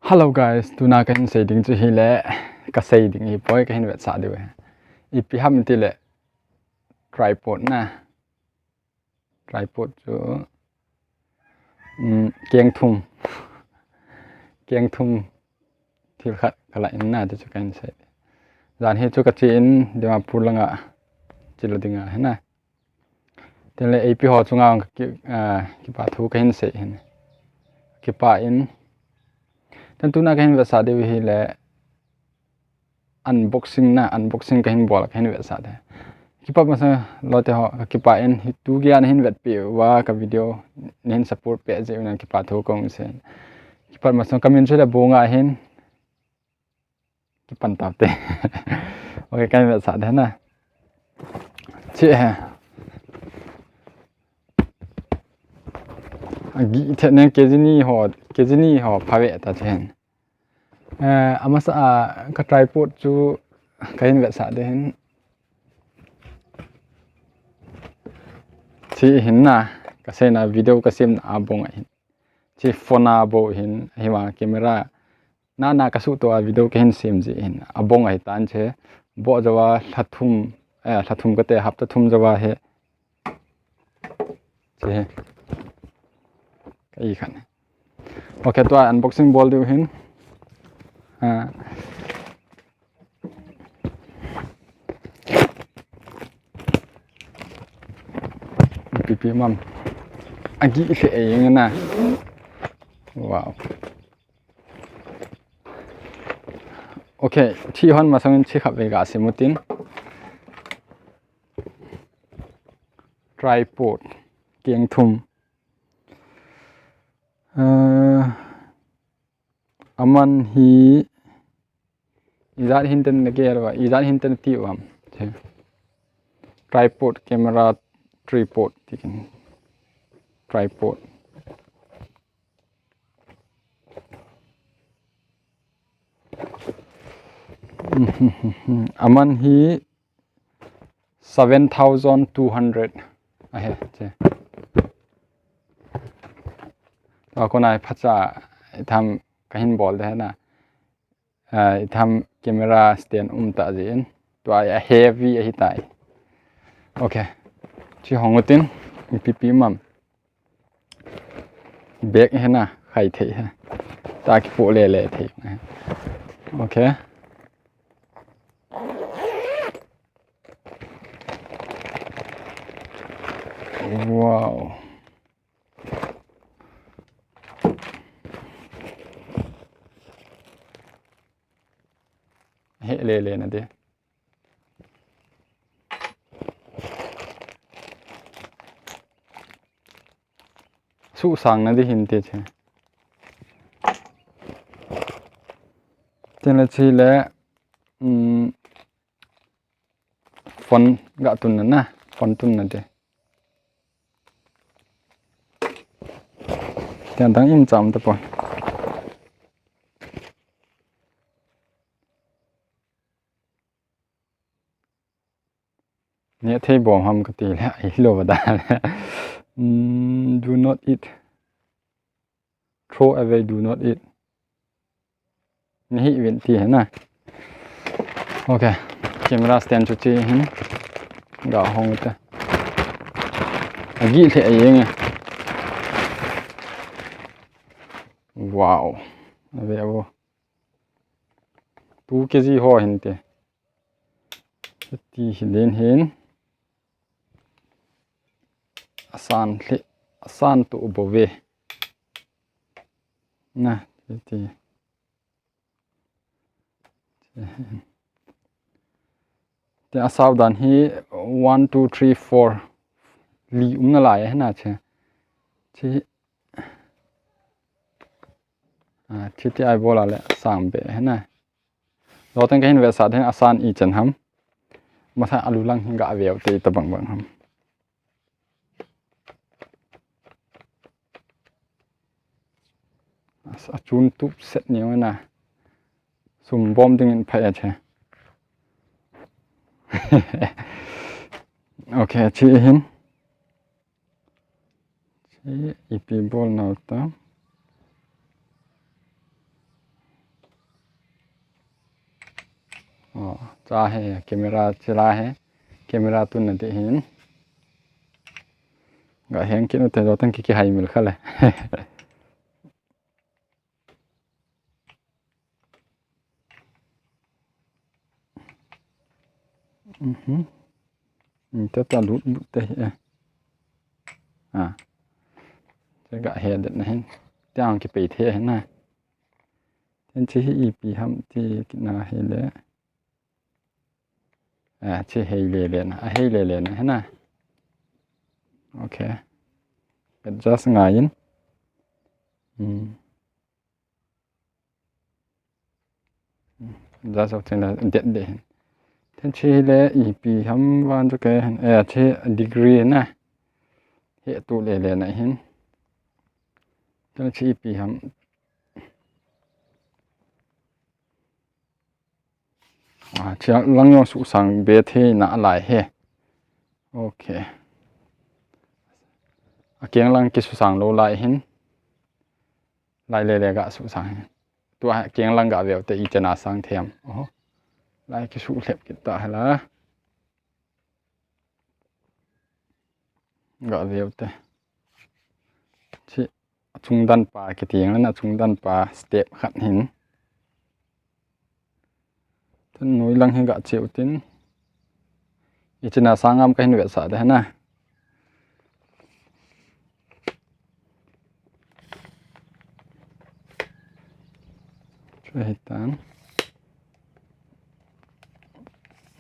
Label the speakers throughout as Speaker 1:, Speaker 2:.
Speaker 1: Hello guys, tuna kahin say ding chu hi le ka say ding hi poi kahin wet sa de we. Ipi ham ti le tripod na. Tripod chu kieng thum. Kieng thum thi khat kala in na chu kahin say. Zan hi chu ka chi in de ma pur langa chilo dinga he na. Ten le ipi ho chunga ki pa thu kahin say hin. Ki pa in ten tuna kahin wet sa de hi le unboxing kahin bol kahin wet sa de kipa masa lote ho kipa en tu gian hin wet pe wa ka video nen support pe je na kipa tho kong sen kipa masa kamin chela bonga hin kipan tapte okay kahin wet sa de na che ha agi thene kejini ho phawe ta chen amasa ka tripod chu kahin wet sa de hin chi hin na ka se na video ka sim na bong hin chi phone a bo hin hiwa camera na ka su to video ka hin sim ji hin abong ai tan che bo jawa hlathum ka te hap ta thum jawa he che kai khan okay to unboxing bol du hin pipi mam agi se ayeng na wow okay thi hon ma sang chi khap ve ga se mutin tripod kieng thum aman hi izat hinten ne ge ra izat hinten ti wam tripod camera tripod tikin tripod aman hi 7,200 ahe che konai phacha tham kahin bol de na tham camera stand ta jin to a heavy hi tai okay chi hongotin pipi mam bag he na khai thei ha ta ki po le thei okay wow he le na de su sang na de hin te che ten la chi le phone ga tun na phone tun na de ten dang im cham ta pon ne thei bom ham ka ti le ai lo da do not eat throw away do not eat nahi event ti hai na okay camera stand chu chi hin ga hong ta agi the ayeng wow ave abo 2 kg ho hin te ti hin hin asan tu bove na ti te asawdan hi 1 2 3 4 li na lai na che chi chi ti ai bola le sam be na lo tang kahin ve sa den asan I chen ham masa alu lang hinga aveu te tabang bang ham chun tup set ni na sum bom ding in phai che okay chi hin chi ipi bol na ta cha he camera chila he camera tu na ti hin ga heng ki no te do tan ki hai mil khale ta ta lut teจะกะเห็นเด็ดนะเห็นจ้างกี่ปีเท่เห็นนะเห็นชี้อีปีทำที่กินนาเห็นเลยชี้เฮเลยเลยนะเฮเลยเลยนะเห็นนะโอเคเป็นจัสง่ายยินจัสเอาจริงแล้วเด็ดเด่นเห็นชี้เลยอีปีทำวันจะแกเห็นชี้ดีกรีนะเฮตุเลยเลยนะเห็นcho chị bị hầm chỉ lăng nhau sụ sang bé thế nã lại he ok kieng lăng cái sụ sang lâu lại hin lại lệ gạ sụ sang tua kieng lăng gạ về tới ít chân sang thêm lại cái sụ lẹp cái ta là gạ về tới chị trung đan pa cái tiếng là trung đan pa step khăn hình thân núi lăng hình gạ chịu tin ít chân là sang cái nửa sợ đấy na chơi tán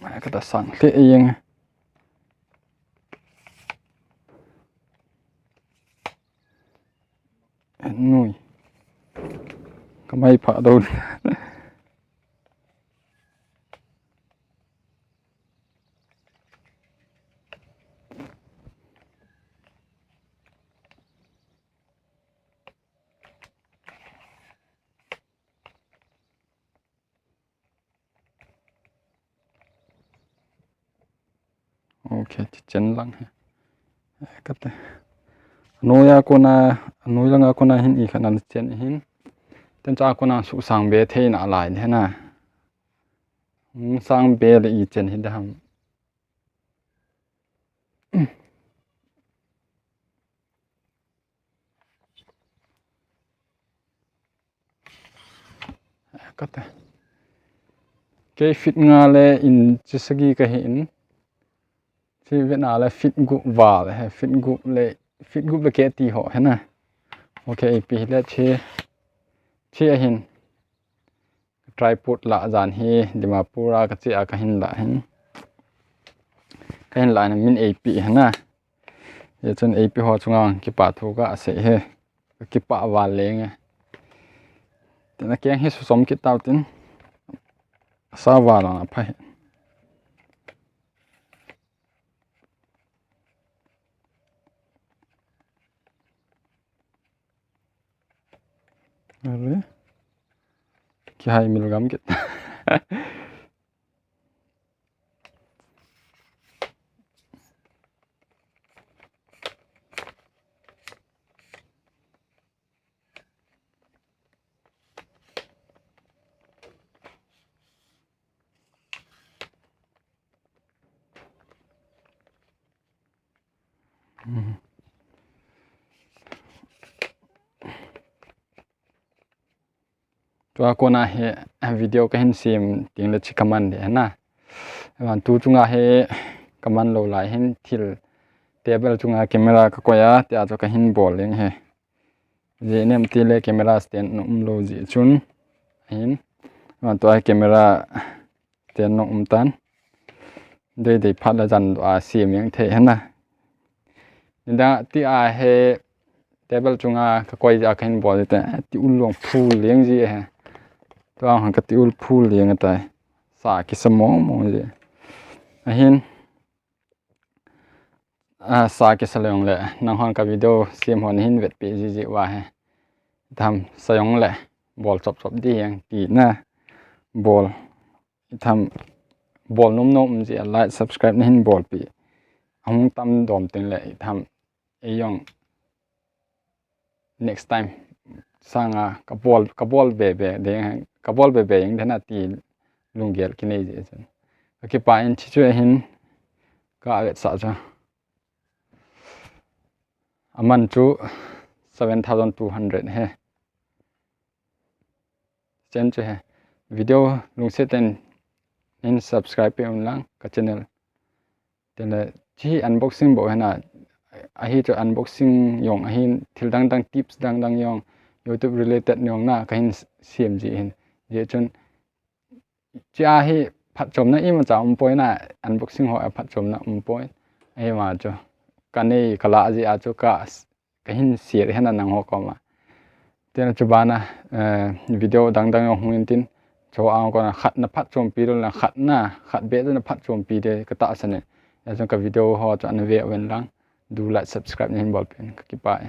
Speaker 1: cái ta sang cái yên nuôi có mấy phở đâu ok chân lăng cái này nuôi ako na nuôi lang ako na hin ikha nan chen hin ten cha ako na su sang be the na lai he na sang be le i chen hin da ham cái này cái fit nga le in chisagi ka hin thì Việt Nam là fit group vào là fit group là cái tí họ hết nè ok pi là chia hin tripod là dàn hi để mà pura cái chia cái hin là mình ap hết nè giờ chân ap họ chung ngang cái bát thu cái sẽ he cái bát vào lên nghe thì nó kén hết sống cái tao tin sao vào là phải rồi cái hai mil gam kita tua ko na he video ka hin sim ting le chikaman de na wan tu chunga he kaman lo lai hin thil table chunga camera ka koya te a ka hin bol leng he je nem ti le camera stand no lo ji chun hin wan to camera stand no tan de phat la jan a sim yang the na da ti a he table chunga ka koi ja khin bol te ti ul long phu leng ji heตัวหังกติอุลพูเลี้ยงแต่สากิสมองมองเลยเห็นสากิสลงเลยน้องหังกับวิดีโอเสียมหันหินเวทปีจีว่าให้ทำสยองเลยบอลจบดีอย่างตีหน้าบอลทำบอลนุ่มๆจีไลค์ subscribe นี่หินบอลปีห้องตั้มดอมตึงเลยทำไอ้ยอง next time สร้างกับบอลเบเบเด้งกับบอลเบเบยังเท่านั้นตี lungial kinai je chen ki pa in chi chu hin ka get sa cha aman chu 7200 he chen chu he video lung se ten in subscribe pe un lang ka channel ten la chi unboxing bo hana a hi chu unboxing yong a hin thil dang dang tips dang dang yong YouTube related yong na ka hin siam ji hin je chun cha hi phat chom na im cha poi na unboxing ho phat chom na poi ai ma cho kanei kala ji a cho ka hin siar hena nang ho ko ma ten chu bana video dang dang yong hin tin cho ang ko na khat na phat chom pi na khat be na phat chom pi de ka ta sa ne ya cho ka video ho cho an ve wen lang du like subscribe ni hin bol pen ka ki pa